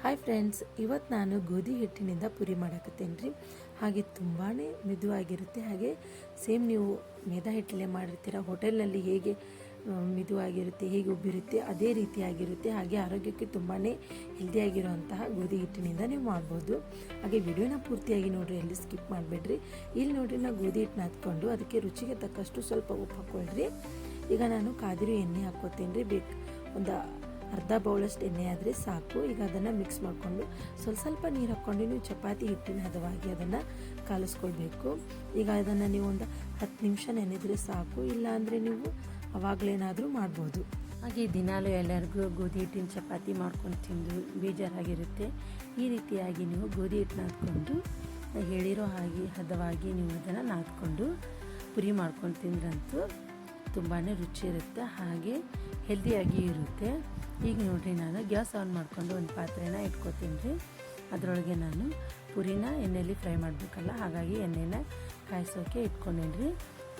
Hi friends, ಇವತ್ತು ನಾನು ಗೋಧಿ ಹಿಟ್ಟಿನಿಂದ ಪುರಿ ಮಾಡಕತ್ತೇನೆ ರೀ. ಹಾಗೆ ತುಂಬಾ ಮಿದುವಾಗಿರುತ್ತೆ. ಹಾಗೆ ಸೇಮ್ ನೀವು ಮೈದಾ ಹಿಟ್ಟಲ್ಲೇ ಮಾಡಿರ್ತೀರ, ಹೋಟೆಲ್ನಲ್ಲಿ ಹೇಗೆ ಮಿದುವಾಗಿರುತ್ತೆ, ಹೇಗೆ ಉಬ್ಬಿರುತ್ತೆ ಅದೇ ರೀತಿಯಾಗಿರುತ್ತೆ. ಹಾಗೆ ಆರೋಗ್ಯಕ್ಕೆ ತುಂಬಾ ಹೆಲ್ದಿಯಾಗಿರುವಂತಹ ಗೋಧಿ ಹಿಟ್ಟಿನಿಂದ ನೀವು ಮಾಡ್ಬೋದು. ಹಾಗೆ ವಿಡಿಯೋನ ಪೂರ್ತಿಯಾಗಿ ನೋಡಿರಿ, ಎಲ್ಲಿ ಸ್ಕಿಪ್ ಮಾಡಬೇಡ್ರಿ. ಇಲ್ಲಿ ನೋಡಿರಿ, ನಾವು ಗೋಧಿ ಹಿಟ್ಟನ್ನ ಹಾಕ್ಕೊಂಡು ಅದಕ್ಕೆ ರುಚಿಗೆ ತಕ್ಕಷ್ಟು ಸ್ವಲ್ಪ ಉಪ್ಪು ಹಾಕ್ಕೊಳ್ರಿ. ಈಗ ನಾನು ಕಾದಿರೋ ಎಣ್ಣೆ ಹಾಕ್ಕೋತೀನಿ ರೀ. ಒಂದು ಅರ್ಧ ಬೌಲಷ್ಟು ಎಣ್ಣೆ ಆದರೆ ಸಾಕು. ಈಗ ಅದನ್ನು ಮಿಕ್ಸ್ ಮಾಡಿಕೊಂಡು ಸ್ವಲ್ಪ ನೀರು ಹಾಕ್ಕೊಂಡು ನೀವು ಚಪಾತಿ ಹಿಟ್ಟಿನ ಹದವಾಗಿ ಅದನ್ನು ಕಾಲಿಸ್ಕೊಳ್ಬೇಕು. ಈಗ ಅದನ್ನು ನೀವು ಒಂದು 10 ನಿಮಿಷ ನೆನೆದರೆ ಸಾಕು, ಇಲ್ಲಾಂದರೆ ನೀವು ಅವಾಗಲೇನಾದರೂ ಮಾಡ್ಬೋದು. ಹಾಗೆ ದಿನಾಲೂ ಎಲ್ಲರಿಗೂ ಗೋಧಿ ಹಿಟ್ಟಿನ ಚಪಾತಿ ಮಾಡ್ಕೊಂಡು ತಿಂದು ಬೇಜಾರಾಗಿರುತ್ತೆ. ಈ ರೀತಿಯಾಗಿ ನೀವು ಗೋಧಿ ಹಿಟ್ಟನ್ನ ಹಾಕ್ಕೊಂಡು ಹೇಳಿರೋ ಹಾಗೆ ಹದವಾಗಿ ನೀವು ಅದನ್ನು ನಾದ್ಕೊಂಡು ಪುರಿ ಮಾಡ್ಕೊಂಡು ತಿಂದ್ರಂತೂ ತುಂಬಾ ರುಚಿ ಇರುತ್ತೆ, ಹಾಗೆ ಹೆಲ್ದಿಯಾಗಿ ಇರುತ್ತೆ. ಈಗ ನೋಡಿರಿ, ನಾನು ಗ್ಯಾಸ್ ಆನ್ ಮಾಡಿಕೊಂಡು ಒಂದು ಪಾತ್ರೆನ ಇಟ್ಕೊತೀನಿ ರೀ. ಅದರೊಳಗೆ ನಾನು ಪುರಿನ ಎಣ್ಣೆಯಲ್ಲಿ ಫ್ರೈ ಮಾಡಬೇಕಲ್ಲ, ಹಾಗಾಗಿ ಎಣ್ಣೆನ ಕಾಯಿಸೋಕೆ ಇಟ್ಕೊಂಡೇನಿ ರೀ.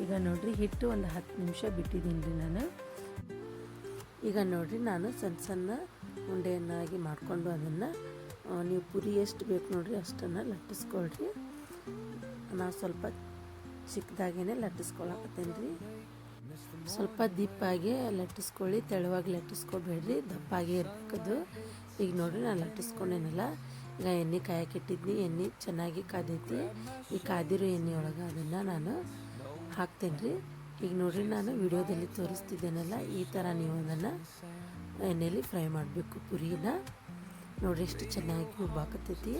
ಈಗ ನೋಡಿರಿ, ಹಿಟ್ಟು ಒಂದು 10 ನಿಮಿಷ ಬಿಟ್ಟಿದ್ದೀನಿ ರೀ ನಾನು. ಈಗ ನೋಡಿರಿ, ನಾನು ಸಣ್ಣ ಸಣ್ಣ ಉಂಡೆಯನ್ನಾಗಿ ಮಾಡಿಕೊಂಡು ಅದನ್ನು ನೀವು ಪುರಿ ಎಷ್ಟು ಬೇಕು ನೋಡಿರಿ ಅಷ್ಟನ್ನು ಲಟ್ಟಿಸ್ಕೊಳ್ರಿ. ನಾವು ಸ್ವಲ್ಪ ಚಿಕ್ಕದಾಗೇ ಲಟ್ಟಿಸ್ಕೊಳಕತ್ತೇನೆ ರೀ. ಸ್ವಲ್ಪ ದಿಪ್ಪಾಗಿ ಲಟ್ಟಿಸ್ಕೊಳ್ಳಿ, ತೆಳುವಾಗಿ ಲಟ್ಟಿಸ್ಕೊಬೇಡ್ರಿ, ದಪ್ಪಾಗಿ ಇರಬೇಕದು. ಈಗ ನೋಡಿರಿ, ನಾನು ಲಟ್ಟಿಸ್ಕೊಂಡೇನಲ್ಲ. ಈಗ ಎಣ್ಣೆ ಕಾಯಕ್ಕಿಟ್ಟಿದ್ನಿ, ಎಣ್ಣೆ ಚೆನ್ನಾಗಿ ಕಾದೈತಿ. ಈ ಕಾದಿರೋ ಎಣ್ಣೆಯೊಳಗೆ ಅದನ್ನು ನಾನು ಹಾಕ್ತೇನೆ ರೀ. ಈಗ ನೋಡಿರಿ, ನಾನು ವಿಡಿಯೋದಲ್ಲಿ ತೋರಿಸ್ತಿದ್ದೇನಲ್ಲ, ಈ ಥರ ನೀವು ಅದನ್ನು ಎಣ್ಣೆಯಲ್ಲಿ ಫ್ರೈ ಮಾಡಬೇಕು. ಪುರಿನ ನೋಡಿರಿ ಎಷ್ಟು ಚೆನ್ನಾಗಿ ಉಬ್ಬಾಕತ್ತೈತಿ.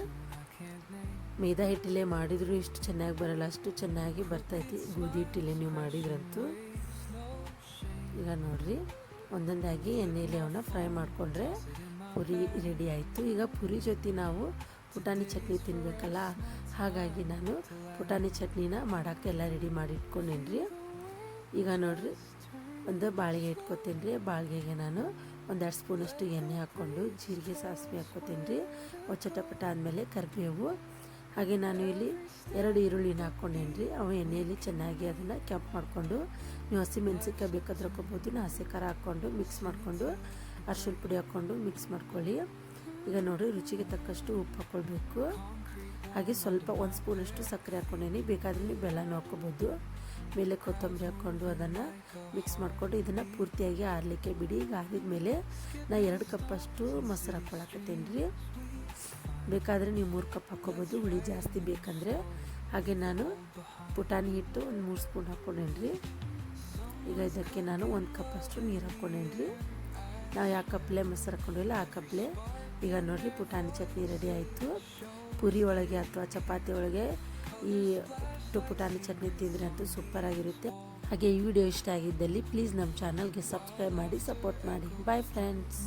ಮೈದಾ ಹಿಟ್ಟಲ್ಲೇ ಮಾಡಿದರೂ ಇಷ್ಟು ಚೆನ್ನಾಗಿ ಬರಲ್ಲ, ಅಷ್ಟು ಚೆನ್ನಾಗಿ ಬರ್ತೈತಿ ಗೋಧಿ ಹಿಟ್ಟಲ್ಲೇ ನೀವು ಮಾಡಿದ್ರಂತೂ. ಈಗ ನೋಡಿರಿ, ಒಂದೊಂದಾಗಿ ಎಣ್ಣೆಯಲ್ಲಿ ಅವನ್ನ ಫ್ರೈ ಮಾಡಿಕೊಂಡ್ರೆ ಪುರಿ ರೆಡಿ ಆಯಿತು. ಈಗ ಪುರಿ ಜೊತೆ ನಾವು ಪುಟಾಣಿ ಚಟ್ನಿ ತಿನ್ನಬೇಕಲ್ಲ, ಹಾಗಾಗಿ ನಾನು ಪುಟಾಣಿ ಚಟ್ನಿನ ಮಾಡೋಕ್ಕೆಲ್ಲ ರೆಡಿ ಮಾಡಿ ಇಟ್ಕೊಂಡೇನಿ ರೀ. ಈಗ ನೋಡಿರಿ, ಒಂದು ಬಾಳಿಗೆ ಇಟ್ಕೊತೀನಿ ರೀ. ಬಾಳಿಗೆಗೆ ನಾನು 1-2 ಸ್ಪೂನಷ್ಟು ಎಣ್ಣೆ ಹಾಕ್ಕೊಂಡು ಜೀರಿಗೆ ಸಾಸಿವೆ ಹಾಕ್ಕೊತೀನಿ ರೀ. ಚಟಪಟ ಆದಮೇಲೆ ಕರಿಬೇವು, ಹಾಗೆ ನಾನು ಇಲ್ಲಿ 2 ಈರುಳ್ಳಿನ ಹಾಕ್ಕೊಂಡೇನಿ ರೀ. ಅವು ಎಣ್ಣೆಯಲ್ಲಿ ಚೆನ್ನಾಗಿ ಅದನ್ನು ಕೆಂಪು ಮಾಡಿಕೊಂಡು, ನೀವು ಹಸಿ ಮೆಣಸಿನ್ಕಾಯಿ ಬೇಕಾದ್ರೆ ಹಾಕ್ಕೊಬೋದು, ನಾ ಹಸಿ ಖಾರ ಹಾಕ್ಕೊಂಡು ಮಿಕ್ಸ್ ಮಾಡಿಕೊಂಡು ಅರ್ಶಿಣ ಪುಡಿ ಹಾಕ್ಕೊಂಡು ಮಿಕ್ಸ್ ಮಾಡ್ಕೊಳ್ಳಿ. ಈಗ ನೋಡಿ, ರುಚಿಗೆ ತಕ್ಕಷ್ಟು ಉಪ್ಪು ಹಾಕ್ಕೊಳ್ಬೇಕು. ಹಾಗೆ ಸ್ವಲ್ಪ 1 ಸ್ಪೂನಷ್ಟು ಸಕ್ಕರೆ ಹಾಕ್ಕೊಂಡೇನಿ, ಬೇಕಾದ್ರೆ ನೀವು ಬೆಲ್ಲನೂ ಹಾಕ್ಕೊಬೋದು. ಮೇಲೆ ಕೊತ್ತಂಬರಿ ಹಾಕ್ಕೊಂಡು ಅದನ್ನು ಮಿಕ್ಸ್ ಮಾಡಿಕೊಂಡು ಇದನ್ನು ಪೂರ್ತಿಯಾಗಿ ಆರಲಿಕ್ಕೆ ಬಿಡಿ. ಈಗ ಆರಿದ ಮೇಲೆ ನಾ 2 ಕಪ್ಪಷ್ಟು ಮೊಸರು ಹಾಕ್ಕೊಳಕತ್ತೇನೆ ರೀ. ಬೇಕಾದರೆ ನೀವು 3 ಕಪ್ ಹಾಕ್ಕೊಬೋದು, ಹುಳಿ ಜಾಸ್ತಿ ಬೇಕಂದರೆ. ಹಾಗೆ ನಾನು ಪುಟಾಣಿ ಹಿಟ್ಟು ಒಂದು 3 ಸ್ಪೂನ್ ಹಾಕ್ಕೊಂಡೇನಿ ರೀ. ಈಗ ಇದಕ್ಕೆ ನಾನು 1 ಕಪ್ಪಷ್ಟು ನೀರು ಹಾಕ್ಕೊಂಡೇನಿ ರೀ. ನಾವು ಯಾವ ಕಪ್ಲೆ ಮೊಸರು ಹಾಕ್ಕೊಂಡಿಲ್ಲ ಆ ಕಪ್ಲೆ. ಈಗ ನೋಡಿರಿ, ಪುಟಾಣಿ ಚಟ್ನಿ ರೆಡಿ ಆಯಿತು. ಪುರಿ ಒಳಗೆ ಅಥವಾ ಚಪಾತಿ ಒಳಗೆ ಈ ಪುಟಾಣಿ ಚಟ್ನಿ ತಿಂದರೆ ಅಂತೂ ಸೂಪರಾಗಿರುತ್ತೆ. ಹಾಗೆ ಈ ವಿಡಿಯೋ ಇಷ್ಟ ಆಗಿದ್ದಲ್ಲಿ ಪ್ಲೀಸ್ ನಮ್ಮ ಚಾನಲ್ಗೆ ಸಬ್ಸ್ಕ್ರೈಬ್ ಮಾಡಿ, ಸಪೋರ್ಟ್ ಮಾಡಿ. Bye friends.